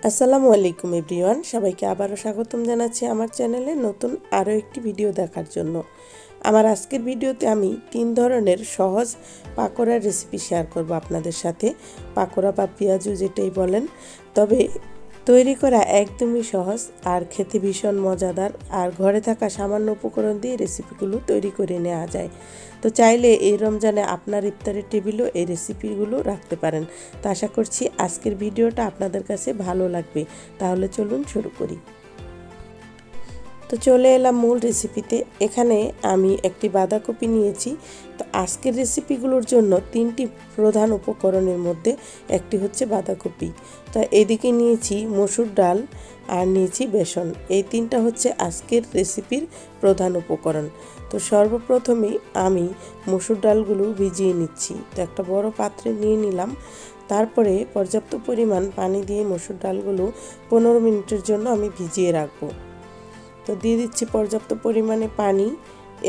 আসসালামু আলাইকুম এভরিওয়ান, সবাইকে আবারও স্বাগতম জানাচ্ছি আমার চ্যানেলে নতুন আরও একটি ভিডিও দেখার জন্য। আমার আজকের ভিডিওতে আমি 3 ধরনের সহজ পাকোড়ার রেসিপি শেয়ার করব আপনাদের সাথে। পাকোড়া বা পেঁয়াজু যেটাই বলেন, তবে তৈরি করা একদমই সহজ আর খেতে ভীষণ মজাদার। আর ঘরে থাকা সামান্য উপকরণ দিয়ে রেসিপিগুলো তৈরি করে নেওয়া যায়। তো চাইলে এই রমজানে আপনার ইফতারের টেবিলেও এই রেসিপিগুলো রাখতে পারেন। তো আশা করছি আজকের ভিডিওটা আপনাদের কাছে ভালো লাগবে। তাহলে চলুন শুরু করি। তো চলে এলাম মূল রেসিপিতে। এখানে আমি একটি বাঁধাকপি নিয়েছি। তো আজকের রেসিপিগুলোর জন্য 3টি প্রধান উপকরণের মধ্যে একটি হচ্ছে বাঁধাকপি। তো এদিকে নিয়েছি মসুর ডাল আর নিয়েছি বেসন। এই 3টা হচ্ছে আজকের রেসিপির প্রধান উপকরণ। তো সর্বপ্রথমেই আমি মসুর ডালগুলো ভিজিয়ে নিচ্ছি। তো একটা বড় পাত্রে নিয়ে নিলাম। তারপরে পর্যাপ্ত পরিমাণ পানি দিয়ে মসুর ডালগুলো 15 মিনিটের জন্য আমি ভিজিয়ে রাখবো। তো দিয়ে দিচ্ছি পর্যাপ্ত পরিমাণে পানি।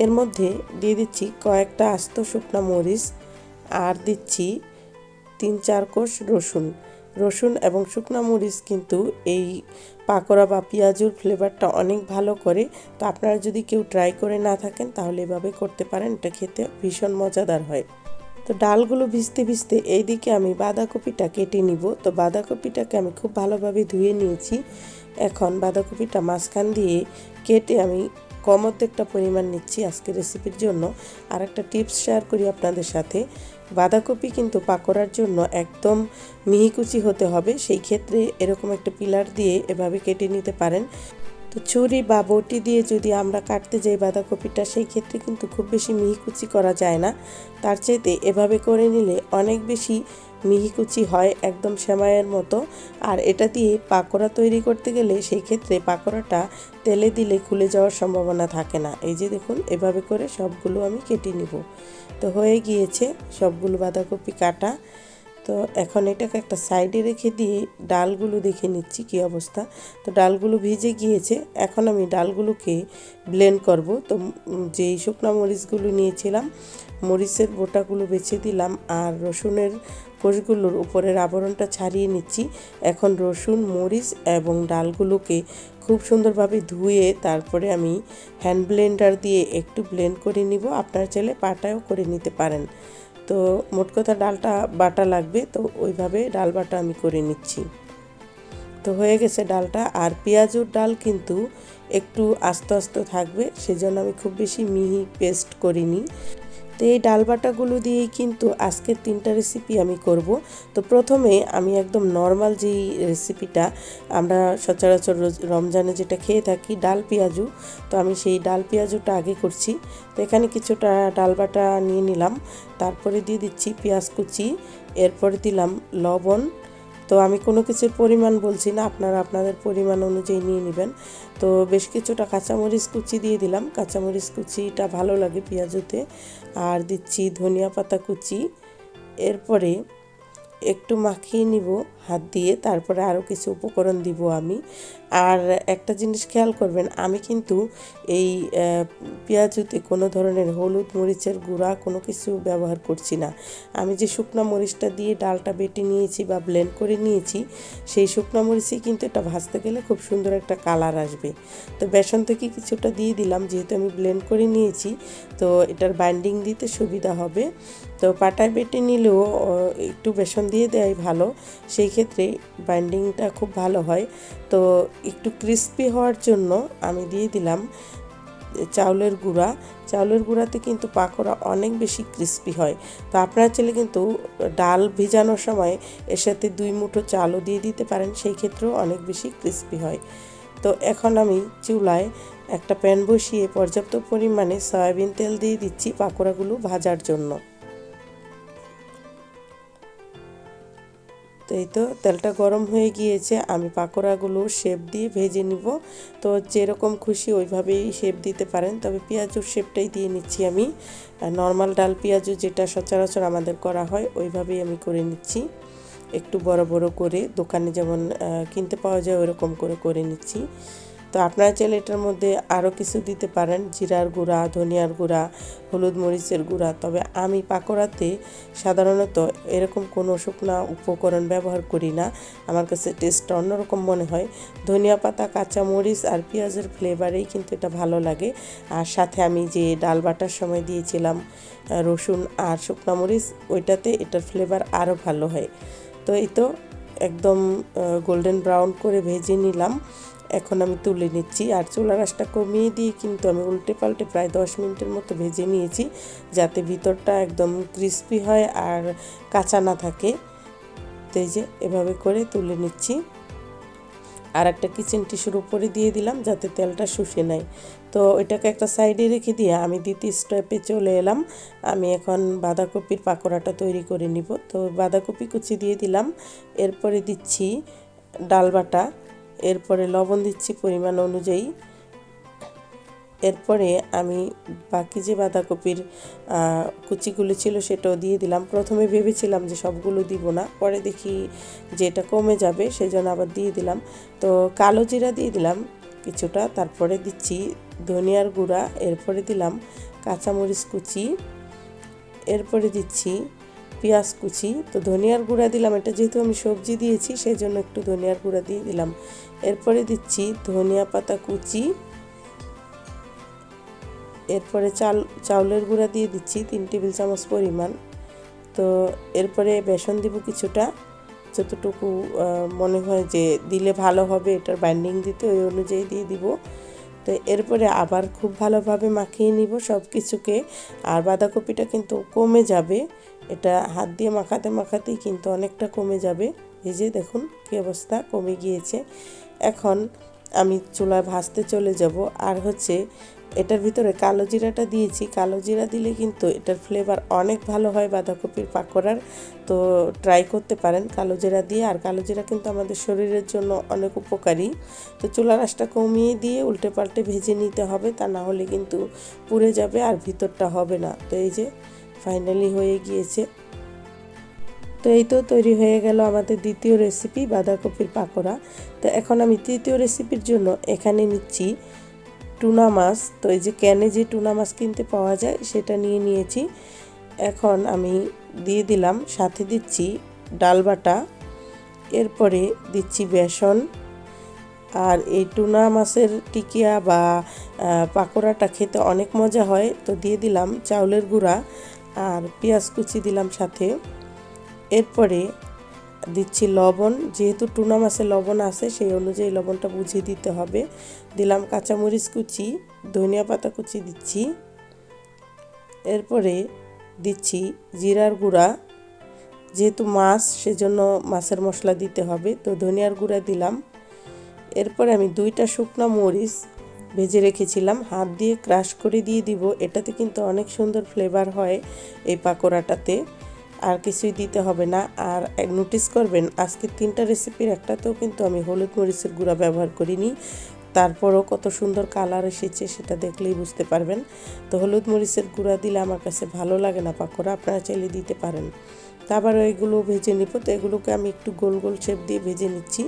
এর মধ্যে দিয়ে দিচ্ছি কয়েকটা আস্ত শুকনো মরিচ আর দিচ্ছি 3-4 কোষ রসুন এবং শুকনো মরিচ কিন্তু এই পাকোড়া বা পেঁয়াজুর ফ্লেভারটা অনেক ভালো করে। তো আপনারা যদি কেউ ট্রাই করে না থাকেন তাহলে এভাবে করতে পারেন, এটা খেতে ভীষণ মজাদার হয়। তো ডালগুলো ভিজতে ভিজতে এইদিকে আমি বাঁধাকপিটা কেটে নিব। তো বাঁধাকপিটাকে আমি খুব ভালোভাবে ধুয়ে নিয়েছি। এখন বাঁধাকপিটা মাঝখান দিয়ে কেটে আমি কম অর্ধেকটা পরিমাণ নিচ্ছি আজকের রেসিপির জন্য। আর একটা টিপস শেয়ার করি আপনাদের সাথে। বাঁধাকপি কিন্তু পাকোড়ার জন্য একদম মিহিকুচি হতে হবে, সেই ক্ষেত্রে এরকম একটা পিলার দিয়ে এভাবে কেটে নিতে পারেন। তো ছুরি বা বটি দিয়ে যদি আমরা কাটতে যাই বাঁধাকপিটা, সেই ক্ষেত্রে কিন্তু খুব বেশি মিহিকুচি করা যায় না। তার চাইতে এভাবে করে নিলে অনেক বেশি মিহিকুচি হয়, একদম সেমাইয়ের মতো। আর এটা দিয়ে পাকোড়া তৈরি করতে গেলে সেই ক্ষেত্রে পাকোড়াটা তেলে দিলে খুলে যাওয়ার সম্ভাবনা থাকে না। এই যে দেখুন, এভাবে করে সবগুলো আমি কেটে নিব। তো হয়ে গিয়েছে সবগুলো বাঁধাকপি কাটা। তো এখন এটাকে একটা সাইডে রেখে দিয়ে ডালগুলো দেখে নিচ্ছি কী অবস্থা। তো ডালগুলো ভিজে গিয়েছে। এখন আমি ডালগুলোকে ব্লেন্ড করব। তো যেই শুকনো মরিচগুলো নিয়েছিলাম, মরিচের বোটাগুলো বেছে দিলাম আর রসুনের কোষগুলোর উপরের আবরণটা ছাড়িয়ে নিচ্ছি। এখন রসুন, মরিচ এবং ডালগুলোকে খুব সুন্দরভাবে ধুয়ে তারপরে আমি হ্যান্ড ব্লেন্ডার দিয়ে একটু ব্লেন্ড করে নিব। আপনারা চাইলে পাটায়ও করে নিতে পারেন। তো মোট কথা ডালটা বাটা লাগবে, তো ওইভাবে ডাল বাটা আমি করে নিচ্ছি। তো হয়ে গেছে ডালটা। আর পেঁয়াজুর ডাল কিন্তু একটু আস্তে আস্তে থাকবে, সেজন্য আমি খুব বেশি মিহি পেস্ট করিনি। তো এই ডাল বাটাগুলো দিয়েই কিন্তু আজকের 3টা রেসিপি আমি করব। তো প্রথমে আমি একদম নর্মাল যেই রেসিপিটা আমরা সচরাচর রমজানে যেটা খেয়ে থাকি, ডাল পেঁয়াজু, তো আমি সেই ডাল পেঁয়াজুটা আগে করছি। তো এখানে কিছুটা ডাল বাটা নিয়ে নিলাম। তারপরে দিয়ে দিচ্ছি পেঁয়াজ কুচি, এরপরে দিলাম লবণ। তো আমি কোনো কিছুর পরিমাণ বলছি না, আপনারা আপনাদের পরিমাণ অনুযায়ী নিয়ে নেবেন। তো বেশ কিছুটা কাঁচামরিচ কুচি দিয়ে দিলাম, কাঁচামরিচ কুচিটা ভালো লাগে পেঁয়াজুতে। আর দিচ্ছি ধনিয়া পাতা কুচি। এরপরে একটু মাখিয়ে নিব হাত দিয়ে, তারপরে আরও কিছু উপকরণ দিব আমি। আর একটা জিনিস খেয়াল করবেন, আমি কিন্তু এই পেঁয়াজুতে কোনো ধরনের হলুদ মরিচের গুঁড়া কোনো কিছু ব্যবহার করছি না। আমি যে শুকনো মরিচটা দিয়ে ডালটা বেটে নিয়েছি বা ব্লেন্ড করে নিয়েছি, সেই শুকনো মরিচেই কিন্তু এটা ভাজতে গেলে খুব সুন্দর একটা কালার আসবে। তো বেসন থেকে কিছুটা দিয়ে দিলাম, যেহেতু আমি ব্লেন্ড করে নিয়েছি, তো এটার বাইন্ডিং দিতে সুবিধা হবে। তো পাটায় বেটে নিলেও একটু বেসন দিয়ে দেওয়াই ভালো, সেই ক্ষেত্রে বাইন্ডিংটা খুব ভালো হয়। তো একটু ক্রিস্পি হওয়ার জন্য আমি দিয়ে দিলাম চাউলের গুঁড়া। চাউলের গুঁড়াতে কিন্তু পাকোড়া অনেক বেশি ক্রিস্পি হয়। তো আপনারা চাইলে কিন্তু ডাল ভিজানোর সময় এর সাথে 2 মুঠো চালও দিয়ে দিতে পারেন, সেই ক্ষেত্রেও অনেক বেশি ক্রিস্পি হয়। তো এখন আমি চুলায় একটা প্যান বসিয়ে পর্যাপ্ত পরিমাণে সয়াবিন তেল দিয়ে দিচ্ছি পাকোড়াগুলো ভাজার জন্য। তো এই তো তেলটা গরম হয়ে গিয়েছে, আমি পাকোড়াগুলো শেপ দিয়ে ভেজে নিব। তো যেরকম খুশি ওইভাবেই শেপ দিতে পারেন, তবে পেঁয়াজুর শেপটাই দিয়ে নিচ্ছি আমি। নর্মাল ডাল পেঁয়াজু যেটা সচরাচর আমাদের করা হয় ওইভাবেই আমি করে নিচ্ছি। একটু বড় বড় করে, দোকানে যেমন কিনতে পাওয়া যায় ওইরকম করে করে নিচ্ছি। তো আপনারা চাইলে এটার মধ্যে আরও কিছু দিতে পারেন, জিরার গুঁড়া, ধনিয়ার গুঁড়া, হলুদ মরিচের গুঁড়া। তবে আমি পাকোড়াতে সাধারণত এরকম কোনো শুকনা উপকরণ ব্যবহার করি না, আমার কাছে টেস্টটা অন্যরকম মনে হয়। ধনিয়া পাতা, কাঁচা মরিচ আর পেঁয়াজের ফ্লেভারেই কিন্তু এটা ভালো লাগে। আর সাথে আমি যে ডাল বাটার সময় দিয়েছিলাম রসুন আর শুকনা মরিচ, ওইটাতে এটার ফ্লেভার আরও ভালো হয়। তো এই তো একদম গোল্ডেন ব্রাউন করে ভেজে নিলাম। এখন আমি তুলে নিচ্ছি, আর চুলার আঁচটা কমিয়ে দিয়ে কিন্তু আমি উল্টে পাল্টে প্রায় 10 মিনিটের মতো ভেজে নিয়েছি, যাতে ভিতরটা একদম ক্রিস্পি হয় আর কাঁচা না থাকে। তো এই যে এভাবে করে তুলে নিচ্ছি। আর একটা কিচেন টিস্যুর উপরে দিয়ে দিলাম যাতে তেলটা শুষে নেয়। তো ওইটাকে একটা সাইডে রেখে দিয়ে আমি দ্বিতীয় স্টেপে চলে এলাম। আমি এখন বাঁধাকপির পাকোড়াটা তৈরি করে নিব। তো বাঁধাকপি কুচি দিয়ে দিলাম, এরপরে দিচ্ছি ডাল বাটা, এরপরে লবণ দিচ্ছি পরিমাণ অনুযায়ী। এরপরে আমি বাকি যে বাঁধাকপির কুচিগুলো ছিল সেটাও দিয়ে দিলাম। প্রথমে ভেবেছিলাম যে সবগুলো দিব না, পরে দেখি যে এটা কমে যাবে, সেই জন্য আবার দিয়ে দিলাম। তো কালো জিরা দিয়ে দিলাম কিছুটা, তারপরে দিচ্ছি ধনিয়ার গুঁড়া, এরপরে দিলাম কাঁচামরিচ কুচি, এরপরে দিচ্ছি পেঁয়াজ কুচি। তো ধনিয়ার গুঁড়া দিলাম, এটা যেহেতু আমি সবজি দিয়েছি সেই জন্য একটু ধনিয়ার গুঁড়া দিয়ে দিলাম। এরপরে দিচ্ছি ধনিয়া পাতা কুচি, এরপরে চাউলের গুঁড়া দিয়ে দিচ্ছি 3 টেবিল চামচ পরিমাণ। তো এরপরে বেসন দিব কিছুটা, যতটুকু মনে হয় যে দিলে ভালো হবে এটার বাইন্ডিং দিতে, ওই অনুযায়ী দিয়ে দিব। তো এরপরে আবার খুব ভালোভাবে মাখিয়ে নিব সব কিছুকে। আর বাঁধাকপিটা কিন্তু কমে যাবে, এটা হাত দিয়ে মাখাতে মাখাতেই কিন্তু অনেকটা কমে যাবে। এই যে দেখুন কী অবস্থা, কমে গিয়েছে। এখন আমি চুলায় ভাজতে চলে যাব। আর হচ্ছে এটার ভিতরে কালো জিরাটা দিয়েছি, কালো জিরা দিলে কিন্তু এটার ফ্লেভার অনেক ভালো হয় বাঁধাকপির পাকোড়ার। তো ট্রাই করতে পারেন কালো জিরা দিয়ে, আর কালো জিরা কিন্তু আমাদের শরীরের জন্য অনেক উপকারী। তো চুলার আঁচটা কমিয়ে দিয়ে উল্টে পাল্টে ভেজে নিতে হবে, তা না হলে কিন্তু পুড়ে যাবে আর ভিতরটা হবে না। তো এই যে ফাইনালি হয়ে গিয়েছে। তো এই তো তৈরি হয়ে গেল আমাদের দ্বিতীয় রেসিপি বাঁধাকপির পাকোড়া। তো এখন আমি তৃতীয় রেসিপির জন্য এখানে নিচ্ছি টুনা মাছ। তো এই যে ক্যানে যে টুনা মাছ কিনতে পাওয়া যায় সেটা নিয়ে নিয়েছি। এখন আমি দিয়ে দিলাম, সাথে দিচ্ছি ডাল বাটা, এরপরে দিচ্ছি বেসন। আর এই টুনা মাছের টিকিয়া বা পাকোড়াটা খেতে অনেক মজা হয়। তো দিয়ে দিলাম চাউলের গুঁড়া আর পেঁয়াজ কুচি দিলাম সাথে। এরপরে দিচ্ছি লবণ, যেহেতু টুনা মাছে লবণ আছে সেই অনুযায়ী লবণটা বুঝিয়ে দিতে হবে। দিলাম কাঁচামরিচ কুচি, ধনিয়া পাতা কুচি দিচ্ছি। এরপরে দিচ্ছি জিরার গুঁড়া, যেহেতু মাছ সেজন্য মাছের মশলা দিতে হবে। তো ধনিয়ার গুঁড়া দিলাম। এরপরে আমি 2টা শুকনো মরিচ ভেজে রেখেছিলাম, হাত দিয়ে ক্রাশ করে দিয়ে দিব। এটাতে কিন্তু অনেক সুন্দর ফ্লেভার হয় এই পাকোড়াটাতে, আর কিছুই দিতে হবে না। আর নোটিস করবেন আজকে 3টা রেসিপির একটাতেও কিন্তু আমি হলুদ মরিচের গুঁড়া ব্যবহার করিনি, তারপরও কত সুন্দর কালার এসেছে সেটা দেখলেই বুঝতে পারবেন। তো হলুদ মরিচের গুঁড়া দিলে আমার কাছে ভালো লাগে না পাকোড়া, আপনারা চাইলে দিতে পারেন। তারপর এগুলো ভেজে নিব। তো এগুলোকে আমি একটু গোল গোল শেপ দিয়ে ভেজে নিচ্ছি।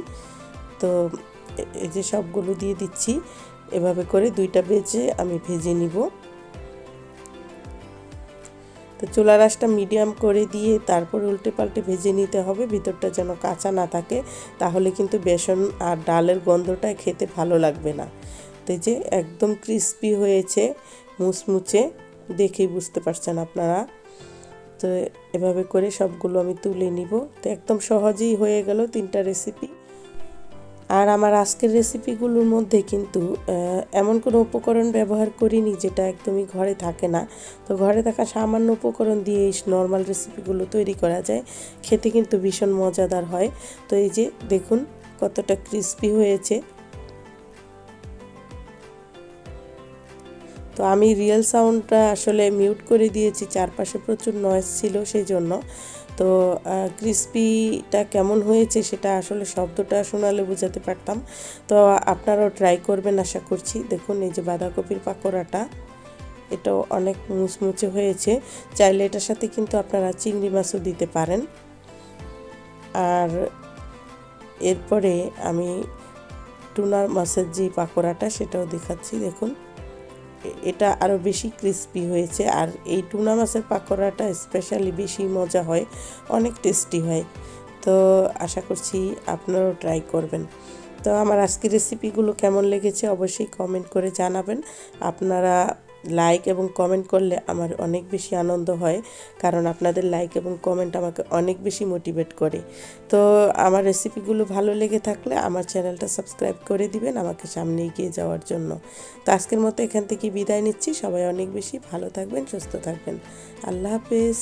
তো এই যে সবগুলো দিয়ে দিচ্ছি, এভাবে করে 2টা বেজে আমি ভেজে নিব। তো চুলার আঁচটা মিডিয়াম করে দিয়ে তারপর উল্টে পাল্টে ভেজে নিতে হবে, ভিতরটা যেন কাঁচা না থাকে, তাহলে কিন্তু বেসন আর ডালের গন্ধটা খেতে ভালো লাগবে না। তো এই যে একদম ক্রিস্পি হয়েছে, মুচমুচে, দেখেই বুঝতে পারছেন আপনারা। তো এভাবে করে সবগুলো আমি তুলে নিব। তো একদম সহজেই হয়ে গেল 3টা রেসিপি। আর আমার আজকের রেসিপিগুলোর মধ্যে কিন্তু এমন কোনো উপকরণ ব্যবহার করিনি যেটা একদমই ঘরে থাকে না। তো ঘরে থাকা সামান্য উপকরণ দিয়ে এই নর্মাল রেসিপিগুলো তৈরি করা যায়, খেতে কিন্তু ভীষণ মজাদার হয়। তো এই যে দেখুন কতটা ক্রিস্পি হয়েছে। তো আমি রিয়েল সাউন্ডটা আসলে মিউট করে দিয়েছি, চারপাশে প্রচুর নয়েজ ছিল সেই জন্য। তো ক্রিস্পিটা কেমন হয়েছে সেটা আসলে শব্দটা শোনালে বোঝাতে পারতাম। তো আপনারাও ট্রাই করবেন আশা করছি। দেখুন এই যে বাঁধাকপির পাকোড়াটা, এটাও অনেক মুচমুচে হয়েছে। চাইলে এটার সাথে কিন্তু আপনারা চিংড়ি মাছও দিতে পারেন। আর এরপরে আমি টুনা মাছের যে পাকোড়াটা সেটাও দেখাচ্ছি। দেখুন এটা আরও বেশি ক্রিস্পি হয়েছে, আর এই টুনা মাছের পাকোড়াটা স্পেশালি বেশি মজা হয়, অনেক টেস্টি হয়। তো আশা করছি আপনারাও ট্রাই করবেন। তো আমার আজকের রেসিপিগুলো কেমন লেগেছে অবশ্যই কমেন্ট করে জানাবেন। আপনারা লাইক এবং কমেন্ট করলে আমার অনেক বেশি আনন্দ হয়, কারণ আপনাদের লাইক এবং কমেন্ট আমাকে অনেক বেশি মোটিভেট করে। তো আমার রেসিপিগুলো ভালো লেগে থাকলে আমার চ্যানেলটা সাবস্ক্রাইব করে দিবেন আমাকে সামনে এগিয়ে যাওয়ার জন্য। তো আজকের মতো এখান থেকে বিদায় নিচ্ছি। সবাই অনেক বেশি ভালো থাকবেন, সুস্থ থাকবেন। আল্লাহ হাফেজ।